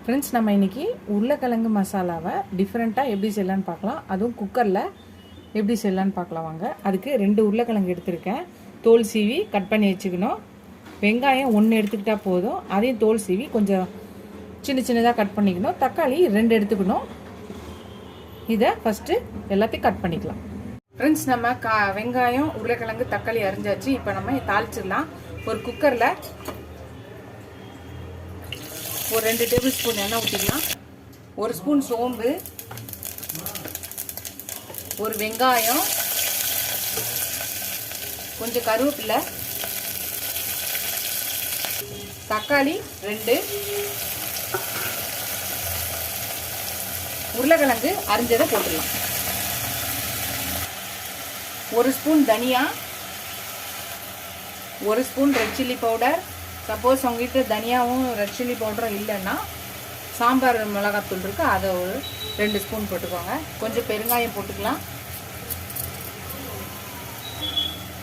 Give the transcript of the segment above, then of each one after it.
Friends, நம்ம இன்றைக்கி உருளைக்கிழங்கு மசாலாவை டிஃப்ரெண்ட்டாக எப்படி செய்யலான்னு பார்க்கலாம். அதுவும் குக்கரில் எப்படி செய்யலான்னு பார்க்கலாம் வாங்க. அதுக்கு 2 உருளைக்கிழங்கு எடுத்திருக்கேன். தோல் சீவி கட் பண்ணி வச்சுக்கணும். வெங்காயம் 1 எடுத்துக்கிட்டால் போதும். அதையும் தோல் சீவி கொஞ்சம் சின்ன சின்னதாக கட் பண்ணிக்கணும். தக்காளி 2 எடுத்துக்கணும். இதை ஃபஸ்ட்டு எல்லாத்தையும் கட் பண்ணிக்கலாம். ஃப்ரெண்ட்ஸ், நம்ம வெங்காயம், உருளைக்கிழங்கு, தக்காளி அரிஞ்சாச்சு. இப்போ நம்ம தாளிச்சிடலாம். ஒரு குக்கரில் ஒரு 2 டேபிள் ஸ்பூன் எண்ணெய் ஊற்றிக்கலாம். 1 ஸ்பூன் சோம்பு, ஒரு வெங்காயம், கொஞ்சம் கருவேப்பிலை, தக்காளி 2, உருளைக்கிழங்கு அரிஞ்சதை போட்டுடலாம். 1 ஸ்பூன் தனியா, 1 spoon red chilli powder. Suppose உங்ககிட்ட தனியாவும் ரெட் சில்லி பவுடரும் இல்லைன்னா சாம்பார் மிளகாத்தூள் இருக்குது, அதை ஒரு 2 ஸ்பூன் போட்டுக்கோங்க. கொஞ்சம் பெருங்காயம் போட்டுக்கலாம்.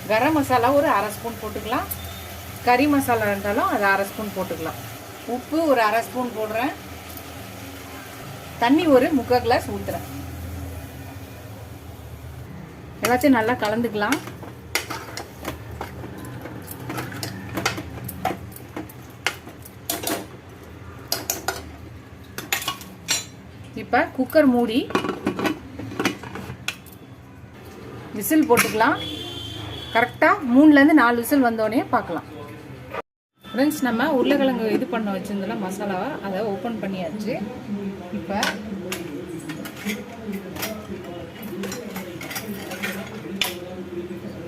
கரம் மசாலா ஒரு 1/2 ஸ்பூன் போட்டுக்கலாம். கறி மசாலா இருந்தாலும் அதை 1/2 ஸ்பூன் போட்டுக்கலாம். உப்பு ஒரு 1/2 ஸ்பூன் போடுறேன். தண்ணி ஒரு 3/4 கிளாஸ் ஊற்றுறேன். எல்லாத்தையும் நல்லா கலந்துக்கலாம். இப்போ குக்கர் மூடி விசில் போட்டுக்கலாம். கரெக்டாக 3லேருந்து 4 விசில் வந்தோடனே பார்க்கலாம். ஃப்ரெண்ட்ஸ், நம்ம உருளைக்கிழங்கு இது பண்ண வச்சிருந்தோம்ல மசாலாவை, அதை ஓப்பன் பண்ணியாச்சு. இப்போ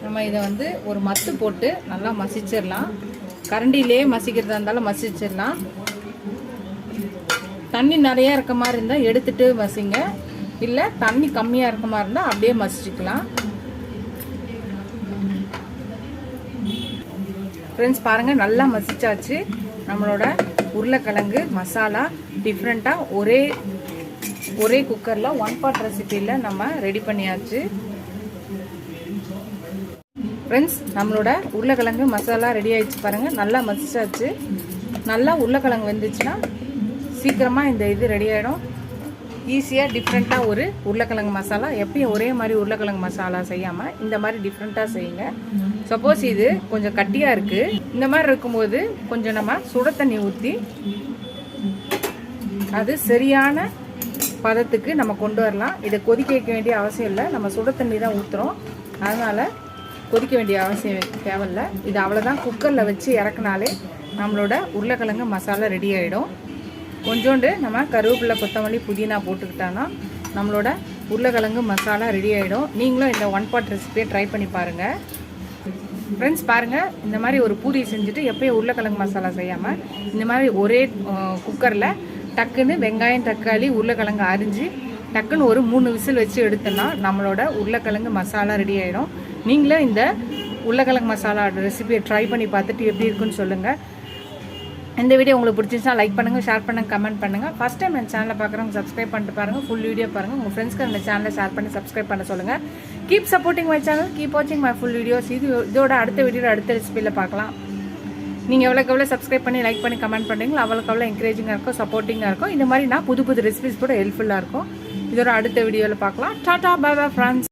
நம்ம இதை ஒரு மத்து போட்டு நல்லா மசிச்சிடலாம். கரண்டிலே மசிக்கிறதா இருந்தாலும் மசிச்சிடலாம். தண்ணி நிறையா இருக்க மாதிரி இருந்தால் எடுத்துட்டு மசிங்க. இல்லை தண்ணி கம்மியாக இருக்க மாதிரி இருந்தால் அப்படியே மசிச்சுக்கலாம். ஃப்ரெண்ட்ஸ், பாருங்கள், நல்லா மசிச்சாச்சு. நம்மளோட உருளைக்கிழங்கு மசாலா டிஃப்ரெண்ட்டாக ஒரே குக்கரில் 1 பாட் ரெசிபியில் நம்ம ரெடி பண்ணியாச்சு. ஃப்ரெண்ட்ஸ், நம்மளோட உருளைக்கிழங்கு மசாலா ரெடி ஆகிடுச்சு. பாருங்கள், நல்லா மசிச்சாச்சு. நல்லா உருளைக்கிழங்கு வெந்துச்சுன்னா சீக்கிரமாக இந்த இது ரெடி ஆகிடும். ஈஸியாக டிஃப்ரெண்ட்டாக ஒரு உருளைக்கிழங்கு மசாலா. எப்பயும் ஒரே மாதிரி உருளைக்கிழங்கு மசாலா செய்யாமல் இந்த மாதிரி டிஃப்ரெண்ட்டாக செய்யுங்க. சப்போஸ் இது கொஞ்சம் கட்டியாக இருக்குது, இந்த மாதிரி இருக்கும்போது கொஞ்சம் நம்ம சுட தண்ணி ஊற்றி அது சரியான பதத்துக்கு நம்ம கொண்டு வரலாம். இதை கொதிக்க வைக்க வேண்டிய அவசியம் இல்லை. நம்ம சுட தண்ணி தான் ஊற்றுறோம், அதனால் கொதிக்க வேண்டிய அவசியம் தேவையில்லை. இது அவ்வளோதான். குக்கரில் வச்சு இறக்குனாலே நம்மளோட உருளைக்கிழங்கு மசாலா ரெடி ஆகிடும். கொஞ்சோண்டு நம்ம கருவேப்பிலை, கொத்தமல்லி, புதினா போட்டுக்கிட்டோன்னா நம்மளோட உருளைக்கிழங்கு மசாலா ரெடி ஆகிடும். நீங்களும் இந்த 1 பாட் ரெசிபியை ட்ரை பண்ணி பாருங்கள். ஃப்ரெண்ட்ஸ், பாருங்கள், இந்த மாதிரி ஒரு பூரி செஞ்சுட்டு எப்போயும் உருளைக்கிழங்கு மசாலா செய்யாமல் இந்த மாதிரி ஒரே குக்கரில் டக்குன்னு வெங்காயம், தக்காளி, உருளைக்கிழங்கு அரிஞ்சு டக்குன்னு ஒரு 3 விசில் வச்சு எடுத்தோன்னா நம்மளோட உருளைக்கிழங்கு மசாலா ரெடி ஆகிடும். நீங்களும் இந்த உருளைக்கிழங்கு மசாலா ரெசிபியை ட்ரை பண்ணி பார்த்துட்டு எப்படி இருக்குன்னு சொல்லுங்கள். இந்த வீடியோ உங்களுக்கு பிடிச்சிருந்துச்சா லைக் பண்ணுங்கள், ஷேர் பண்ணுங்கள், கமெண்ட் பண்ணுங்கள். ஃபஸ்ட் டைம் என் சேனலை பார்க்குறவங்க சப்ஸ்கிரைப் பண்ணிட்டு பாருங்கள். ஃபுல் வீடியோ பாருங்கள். உங்கள் ஃப்ரெண்ட்ஸ்க்கு அந்த சேனலை ஷேர் பண்ணி சப்ஸ்கிரைப் பண்ண சொல்லுங்கள். Keep supporting my channel, keep வாட்சிங் மை ஃபுல் வீடியோஸ். இதோட அடுத்த வீடியோவில் அடுத்த ரெசிபியில் பார்க்கலாம். நீங்கள் எவ்வளோ சப்ஸ்கிரைப் பண்ணி லைக் பண்ணி கமெண்ட் பண்ணுறீங்களோ அவ்வளோ என்கரேஜிங்காக இருக்கும், சப்போர்ட்டிங்காக இருக்கும். இந்த மாதிரி நான் புது ரெசிபிஸ் கூட ஹெல்ப்ஃபுல்லாக இருக்கும். இதோட அடுத்த வீடியோவில் பார்க்கலாம். Tata, bye bye friends.